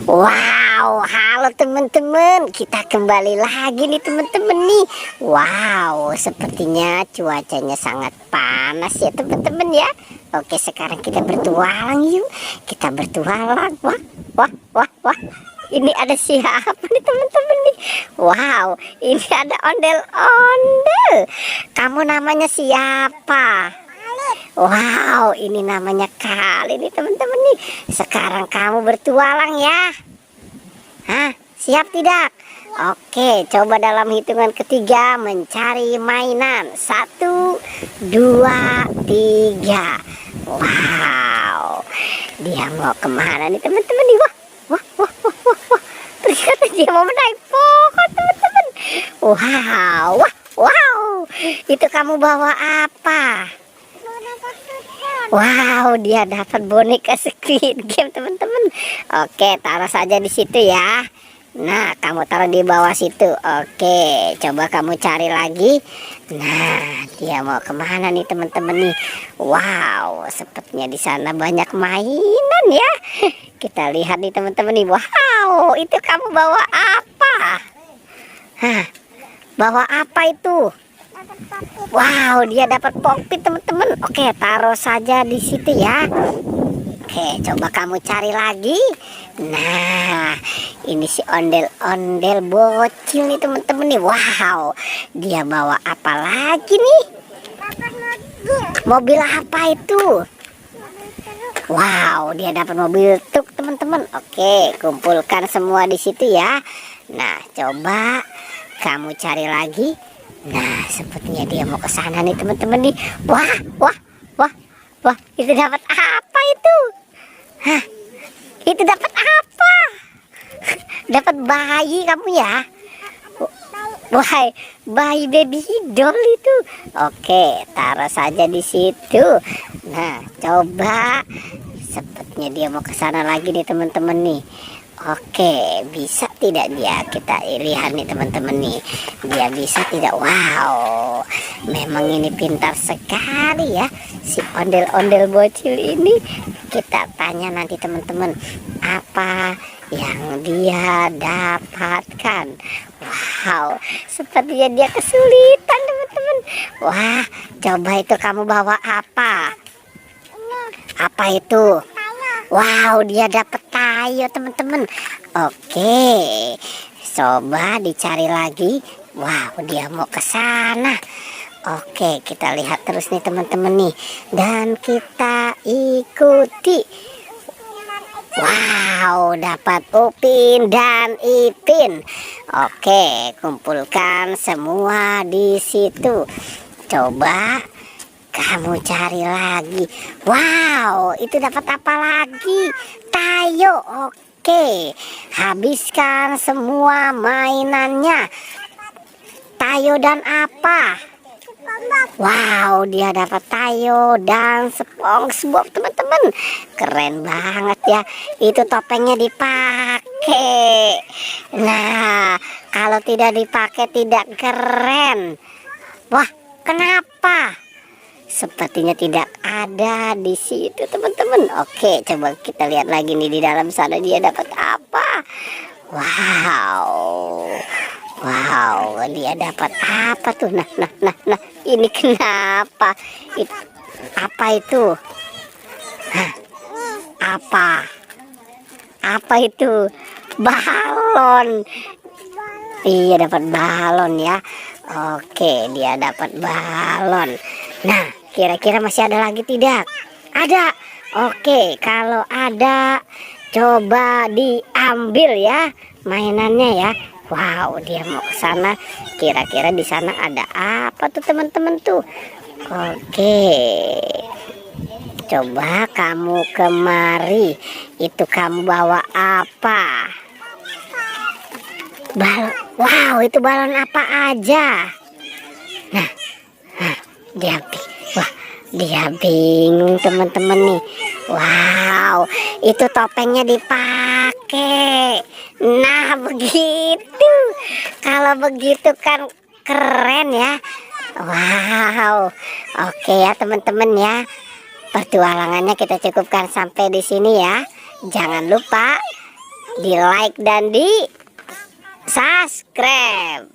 Wow, halo teman-teman, kita kembali lagi nih teman-teman nih. Wow, sepertinya cuacanya sangat panas ya teman-teman ya. Oke, sekarang kita bertualang yuk. Kita bertualang. Wah, wah, wah, wah. Ini ada siapa nih teman-teman nih? Wow, ini ada ondel-ondel. Kamu namanya siapa? Wow, ini namanya Kali nih teman-teman nih. Sekarang kamu bertualang ya. Hah, siap tidak? Oke, coba dalam hitungan ketiga mencari mainan. 1, 2, 3. Wow, dia mau kemana nih teman-teman nih? Wah, wah, wah, wah, wah, wah. Ternyata dia mau menaik pohon teman-teman. Wow, wah, wow. Itu kamu bawa apa? Wow, dia dapat boneka Squid Game teman-teman. Oke, taruh saja di situ ya. Nah, kamu taruh di bawah situ. Oke, coba kamu cari lagi. Nah, dia mau kemana nih teman-teman nih? Wow, sepertinya di sana banyak mainan ya. Kita lihat nih teman-teman nih. Wow, itu kamu bawa apa? Hah, bawa apa itu? Wow, dia dapat popit teman-teman. Oke, taruh saja di situ ya. Oke, coba kamu cari lagi. Nah, ini si ondel-ondel bocil nih teman-teman nih. Wow, dia bawa apa lagi nih? Mobil apa itu? Wow, dia dapat mobil truk teman-teman. Oke, kumpulkan semua di situ ya. Nah, coba kamu cari lagi. Nah, sepertinya dia mau ke sana nih teman-teman nih. Wah, wah, wah, wah, itu dapat apa itu? Hah, itu dapat apa? Dapat bayi kamu ya? Wah, bayi baby doll itu. Oke, taruh saja di situ. Nah, coba. Sepertinya dia mau ke sana lagi nih teman-teman nih. Oke, bisa tidak dia? Kita lihat nih teman-teman nih. Dia bisa tidak? Wow, memang ini pintar sekali ya si ondel-ondel bocil ini. Kita tanya nanti teman-teman apa yang dia dapatkan. Wow, sepertinya dia kesulitan teman-teman. Wah, coba itu kamu bawa apa? Apa itu? Wow, dia dapat tayo teman-teman. Oke, coba dicari lagi. Wow, dia mau ke sana. Oke, kita lihat terus nih teman-teman nih. Dan kita ikuti. Wow, dapat Upin dan Ipin. Oke, kumpulkan semua di situ. Coba kamu cari lagi. Wow, itu dapat apa lagi? Tayo. Oke, habiskan semua mainannya. Tayo dan apa? Wow, dia dapat tayo dan SpongeBob teman-teman. Keren banget ya. Itu topengnya dipakai. Nah, kalau tidak dipakai tidak keren. Wah, kenapa? Sepertinya tidak ada di situ teman-teman. Oke, coba kita lihat lagi nih di dalam sana dia dapat apa. Wow, wow, dia dapat apa tuh? Nah, ini kenapa? Apa itu? Hah, apa itu? Balon. Iya, dapat balon ya. Oke, dia dapat balon. Nah, kira-kira masih ada lagi tidak? Ada. Oke, kalau ada coba diambil ya mainannya ya. Wow, dia mau ke sana. Kira-kira di sana ada apa tuh teman-teman tuh? Oke. Coba kamu kemari. Itu kamu bawa apa? Wow, itu balon apa aja? Nah, dia bingung teman-teman nih. Wow, itu topengnya dipakai. Nah, begitu. Kalau begitu kan keren ya. Wow, oke ya teman-teman ya. Pertualangannya kita cukupkan sampai di sini ya. Jangan lupa di like dan di subscribe.